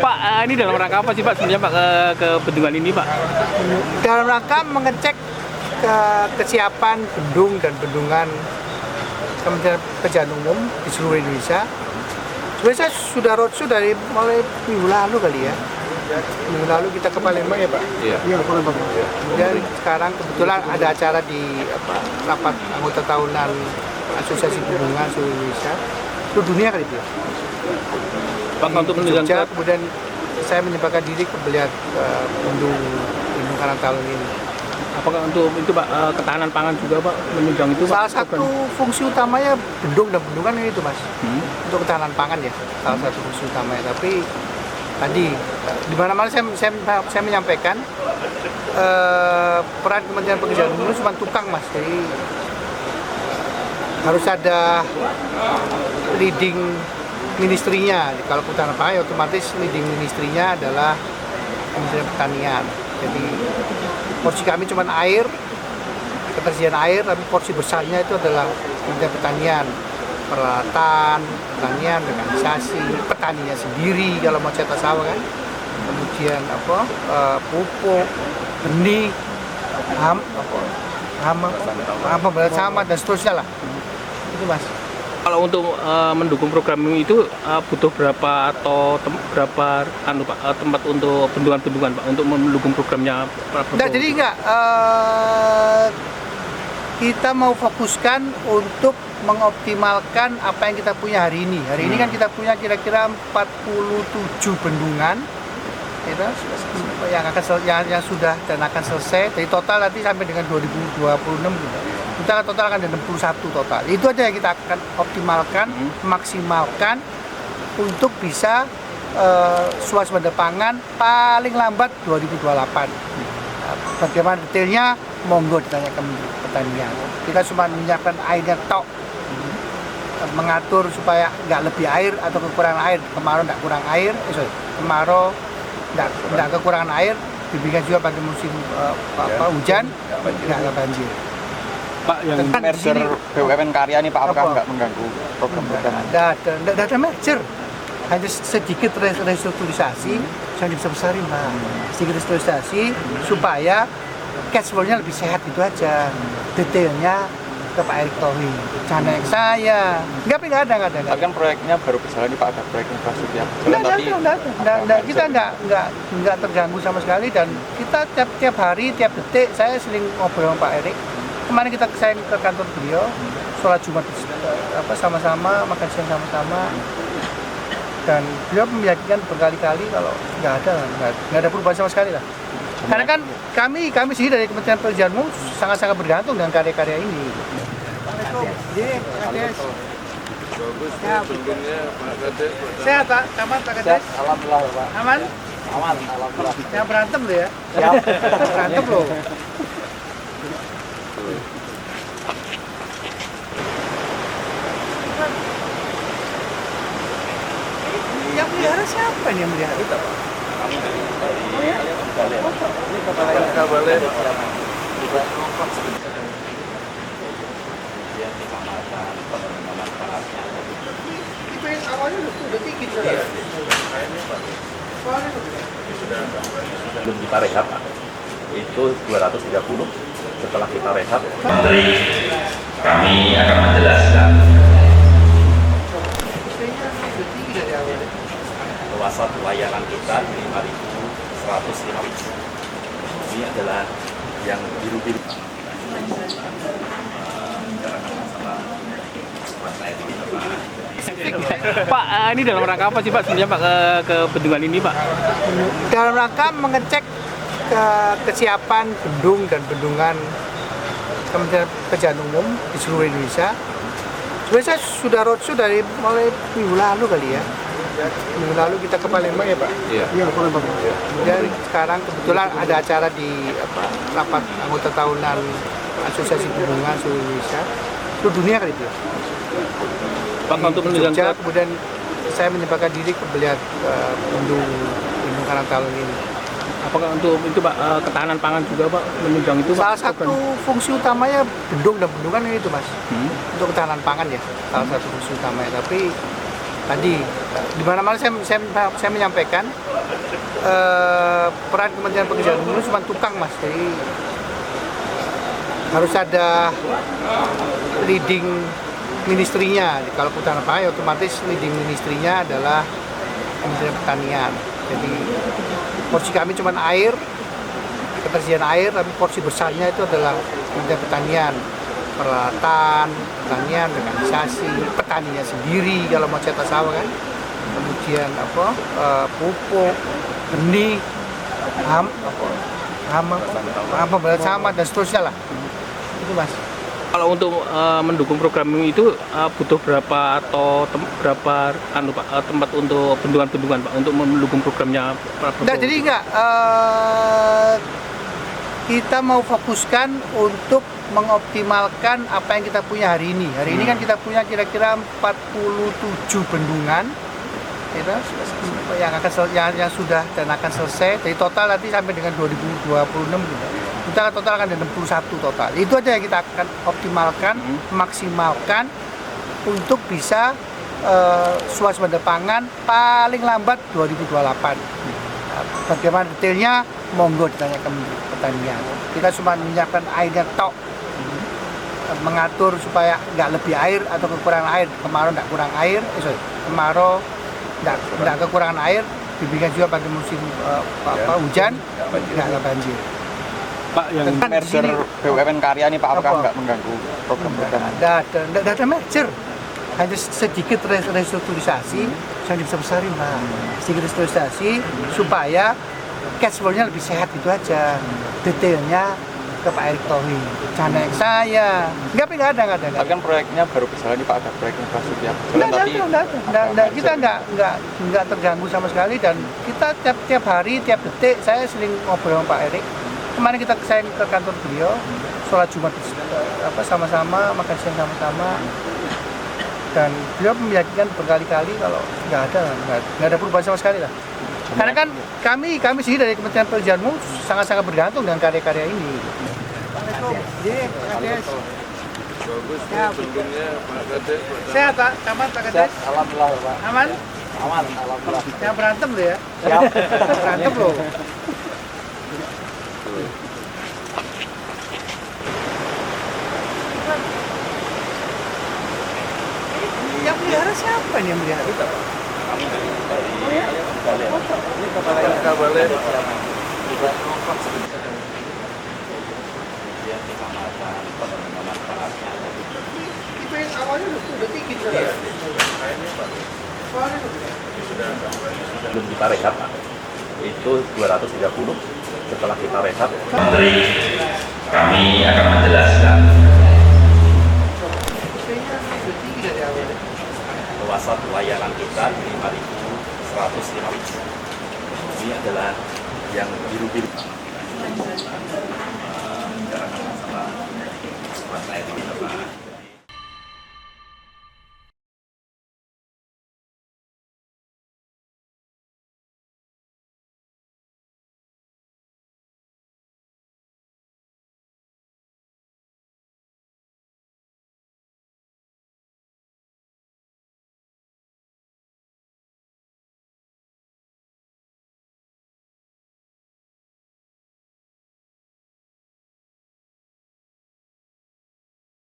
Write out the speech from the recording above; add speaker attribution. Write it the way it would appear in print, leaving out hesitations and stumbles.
Speaker 1: Pak, ini dalam rangka apa sih Pak sebenarnya Pak ke bendungan ini Pak?
Speaker 2: Dalam rangka mengecek kesiapan bendung dan bendungan Kementerian Pekerjaan Umum di seluruh Indonesia. Sebenarnya saya sudah roadshow dari mulai minggu lalu kali ya. Minggu lalu kita ke Palembang ya Pak?
Speaker 1: Iya.
Speaker 2: Palembang. Kemudian sekarang kebetulan ada acara di rapat anggota tahunan Asosiasi Bendungan seluruh Indonesia, seluruh dunia kali itu.
Speaker 1: Pak, untuk menunjang
Speaker 2: Jogja, kemudian saya menyempatkan diri ke melihat bendung Karang Taruna ini.
Speaker 1: apakah untuk itu Pak ketahanan pangan juga Pak menunjang itu Pak?
Speaker 2: Salah satu fungsi utamanya bendung dan bendungan itu Mas, untuk ketahanan pangan ya, salah satu fungsi utamanya. Tapi tadi di mana-mana saya menyampaikan peran Kementerian Pekerjaan Umum cuma tukang Mas, jadi harus ada leading ministrinya. Kalau ketahanan pangan ya otomatis leading ministrinya adalah Kementerian Pertanian. Jadi porsi kami cuma air, ketersediaan air, tapi porsi besarnya itu adalah Kementerian Pertanian, peralatan, pertanian, mekanisasi, petaninya sendiri kalau mau cetak sawah kan, kemudian pupuk, benih, pemberantasan hama dan seterusnya lah. Itu Mas.
Speaker 1: Kalau untuk mendukung program itu butuh berapa atau berapa Pak tempat untuk bendungan-bendungan Pak untuk mendukung programnya Pak Prabowo?
Speaker 2: Jadi kita mau fokuskan untuk mengoptimalkan apa yang kita punya hari ini. Hari ini kan kita punya kira-kira 47 bendungan yang sudah dan akan selesai. Jadi total nanti sampai dengan 2026 kita total akan ada 61 total. Itu aja yang kita akan optimalkan, maksimalkan untuk bisa swasembada pangan paling lambat 2028. Bagaimana detailnya monggo ditanyakan Pertanian. Kita cuma menyiapkan airnya tok, mengatur supaya nggak lebih air atau kekurangan air. Kemarau nggak kurang air, kemarau nggak kekurangan air. Demikian juga pada musim hujan nggak banjir.
Speaker 3: Pak, yang merger BUMN Karya ini Pak, apakah nggak mengganggu program-program?
Speaker 2: Nggak ada merger, hanya sedikit restrukturisasi, jangan dibesar-besarin Pak. Sedikit restrukturisasi supaya cash flow-nya lebih sehat, itu aja. Detailnya ke Pak Erick Thohir, jangan yang saya. Nggak ada.
Speaker 3: Tapi kan proyeknya baru berjalan nih Pak, ada proyek infrastruktur.
Speaker 2: Kita nggak terganggu sama sekali, dan kita tiap hari, tiap detik saya sering ngobrol sama Pak Erick. Kemarin saya ke kantor beliau, sholat Jumat sama-sama, makan siang sama-sama, dan beliau meyakinkan berkali-kali kalau nggak ada perubahan sama sekali lah. Karena kan kami sendiri dari Kementerian Pekerjaan Umum sangat-sangat bergantung dengan karya-karya ini. Sehat Pak, aman Pak Kades?
Speaker 3: Alhamdulillah Pak.
Speaker 2: Aman?
Speaker 3: Aman, alhamdulillah.
Speaker 2: Yang berantem loh ya?
Speaker 3: Siap.
Speaker 2: Berantem loh. Yang melihara siapa nih yang melihara? Kita Pak. Itu yang awalnya udah tinggi sudah.
Speaker 4: Belum kita rehab Pak. Itu 230. Setelah kita rehab, Menteri kami akan menjelaskan luasan layanan kita 5.115. Ini adalah yang biru-biru.
Speaker 1: Pak, ini dalam rangka apa sih Pak sebenarnya Pak ke bendungan ini Pak?
Speaker 2: Dalam rangka mengecek kesiapan bendung dan bendungan Kementerian Pekerjaan Umum di seluruh Indonesia. Sebenarnya saya sudah roadshow dari mulai minggu lalu kali ya. Minggu lalu kita ke Palembang ya Pak?
Speaker 1: Iya.
Speaker 2: Palembang. Kemudian sekarang kebetulan ada acara di rapat anggota tahunan Asosiasi Bendungan seluruh Indonesia, seluruh dunia kali itu.
Speaker 1: Pak, untuk menunjang
Speaker 2: Jogja, kemudian saya menyempatkan diri ke melihat bendung Karang Taruna ini.
Speaker 1: apakah untuk itu Pak ketahanan pangan juga Pak menunjang itu Pak?
Speaker 2: Salah satu fungsi utamanya bendung dan bendungan itu Mas, untuk ketahanan pangan ya, salah satu fungsi utamanya. Tapi tadi di mana-mana saya menyampaikan peran Kementerian Pekerjaan Umum itu cuma tukang mas, jadi harus ada leading ministrinya. Kalau Kehutanan Pangan otomatis leading ministrinya adalah Kementerian Pertanian. Jadi porsi kami cuma air, ketersediaan air, tapi porsi besarnya itu adalah Kementerian Pertanian, peralatan, pertanian, mekanisasi, petaninya sendiri kalau mau cetak sawah kan, kemudian pupuk, benih, pemberantasan hama dan seterusnya lah. Itu mas.
Speaker 1: Kalau untuk mendukung program itu butuh berapa atau berapa tempat untuk bendungan-bendungan Pak untuk mendukung programnya Pak Prabowo?
Speaker 2: Jadi kita mau fokuskan untuk mengoptimalkan apa yang kita punya hari ini. Hari ini kan kita punya kira-kira 47 bendungan yang sudah dan akan selesai. Jadi total nanti sampai dengan 2026 kita total akan ada 61 total. Itu aja yang kita akan optimalkan, maksimalkan untuk bisa swasembada pangan paling lambat 2028. Bagaimana detailnya monggo ditanyakan Pertanian. Kita cuma menyiapkan airnya tok, mengatur supaya nggak lebih air atau kekurangan air. Kemarau nggak kurang air, kemarau nggak kekurangan air, diberikan juga pada musim hujan nggak ada banjir.
Speaker 3: Pak, yang merger BUMN Karya ini Pak, apakah nggak mengganggu program-program?
Speaker 2: Nggak ada merger, hanya sedikit restrukturisasi, yang dibesar-besarin Pak. Sedikit restrukturisasi supaya cash flow-nya lebih sehat, itu aja. Detailnya ke Pak Erick Thohir, jangan yang saya. Nggak ada.
Speaker 3: Tapi kan proyeknya baru berjalan nih Pak, ada proyek infrastruktur yang berjalan,
Speaker 2: Nggak, kita nggak terganggu sama sekali, dan kita tiap hari, tiap detik saya sering ngobrol sama Pak Erick. Kemarin saya ke kantor beliau, sholat Jumat sama-sama, makan siang sama-sama, dan beliau meyakinkan berkali-kali kalau nggak ada perubahan sama sekali lah. Karena kan kami sendiri dari Kementerian Pekerjaan Umum sangat-sangat bergantung dengan karya-karya ini. Sehat Pak, aman Pak Kades?
Speaker 3: Alhamdulillah Pak.
Speaker 2: Aman?
Speaker 3: Aman, alhamdulillah.
Speaker 2: Yang berantem loh ya?
Speaker 3: Siap.
Speaker 2: Berantem loh. Yang melihara siapa nih yang melihara? Itu yang awalnya udah tinggi.
Speaker 4: Belum kita rehab, itu 230. Setelah kita rehab, Menteri kami akan menjelaskan luasan layanan kita 5.115. Ini adalah yang biru-biru. Masalah air di kita, Pak.